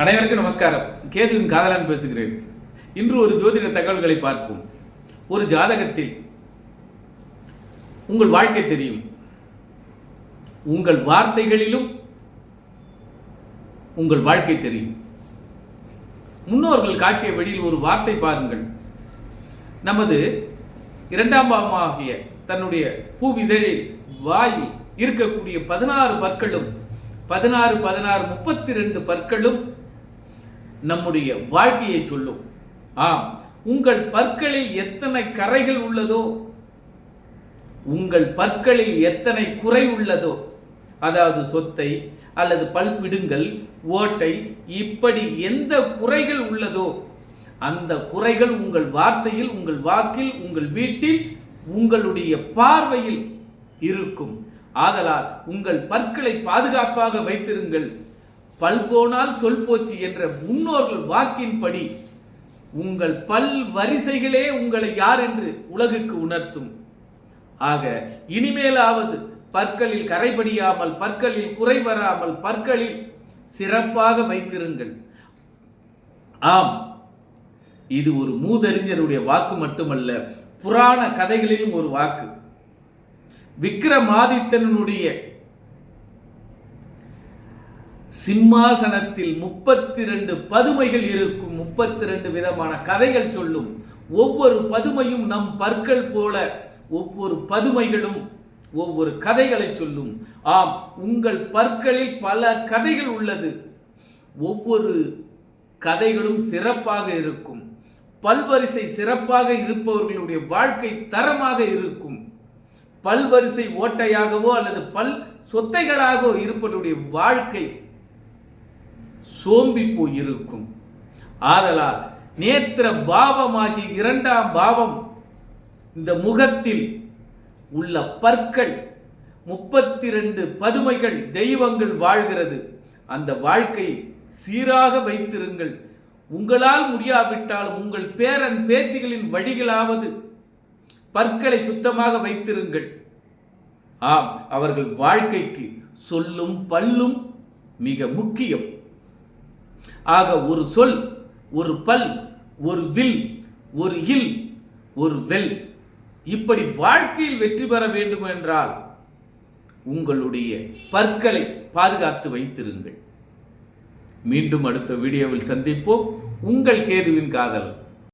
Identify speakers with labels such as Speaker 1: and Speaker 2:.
Speaker 1: அனைவருக்கும் நமஸ்காரம். கேதுவின் காதலன் பேசுகிறேன். இன்று ஒரு ஜோதிட தகவல்களை பார்ப்போம். ஒரு ஜாதகத்தில் உங்கள் வாழ்க்கை தெரியும். உங்கள் வார்த்தைகளிலும் உங்கள் வாழ்க்கை தெரியும். முன்னோர்கள் காட்டிய வழியில் ஒரு வார்த்தை பாருங்கள். நமது இரண்டாம் பாவமாகிய தன்னுடைய பூவிதழில் வாயில் இருக்கக்கூடிய 16 பற்களும் 32 பற்களும் நம்முடைய வாழ்க்கையை சொல்லும். ஆம், உங்கள் பற்களில் எத்தனை கரைகள் உள்ளதோ, உங்கள் பற்களில் எத்தனை குறை உள்ளதோ, அதாவது சொத்தை அல்லது பல்பிடுங்கள், ஓட்டை, இப்படி எந்த குறைகள் உள்ளதோ அந்த குறைகள் உங்கள் வார்த்தையில், உங்கள் வாக்கில், உங்கள் வீட்டில், உங்களுடைய பார்வையில் இருக்கும். ஆதலால் உங்கள் பற்களை பாதுகாப்பாக வைத்திருங்கள். பல் போனால் சொல் போச்சு என்ற முன்னோர்கள் வாக்கின்படி உங்கள் பல் வரிசைகளே உங்களை யார் என்று உலகுக்கு உணர்த்தும். ஆக இனிமேலாவது பற்களில் கரைபடியாமல், பற்களில் குறை வராமல், பற்களில் சிறப்பாக வைத்திருங்கள். ஆம், இது ஒரு மூதறிஞருடைய வாக்கு மட்டுமல்ல, புராண கதைகளிலும் ஒரு வாக்கு. விக்ரமாதித்தனுடைய சிம்மாசனத்தில் 32 பதுமைகள் இருக்கும். 32 விதமான கதைகள் சொல்லும். ஒவ்வொரு பதுமையும் நம் பற்கள் போல ஒவ்வொரு பதுமைகளும் ஒவ்வொரு கதைகளை சொல்லும். ஆம், உங்கள் பற்களில் பல கதைகள் உள்ளது. ஒவ்வொரு கதைகளும் சிறப்பாக இருக்கும். பல்வரிசை சிறப்பாக இருப்பவர்களுடைய வாழ்க்கை தரமாக இருக்கும். பல்வரிசை ஓட்டையாகவோ அல்லது பல் சொத்தைகளாகவோ இருப்பவருடைய வாழ்க்கை சோம்பி போயிருக்கும். ஆதலால் நேத்திர பாவமாகி 2ஆம் பாவம், இந்த முகத்தில் உள்ள பற்கள் 32 பதுமைகள், தெய்வங்கள் வாழ்கிறது. அந்த வாழ்க்கை சீராக வைத்திருங்கள். உங்களால் முடியாவிட்டாலும் உங்கள் பேரன் பேத்திகளின் வழிகளாவது பற்களை சுத்தமாக வைத்திருங்கள். ஆம், அவர்கள் வாழ்க்கைக்கு சொல்லும் பல்லும் மிக முக்கியம். ஆக ஒரு சொல், ஒரு பல், ஒரு வில், ஒரு இல், ஒரு வெல், இப்படி வாழ்க்கையில் வெற்றி பெற வேண்டும் என்றால் உங்களுடைய பற்களை பாதுகாத்து வைத்திருங்கள். மீண்டும் அடுத்த வீடியோவில் சந்திப்போம். உங்கள் கேதுவின் காதலன்.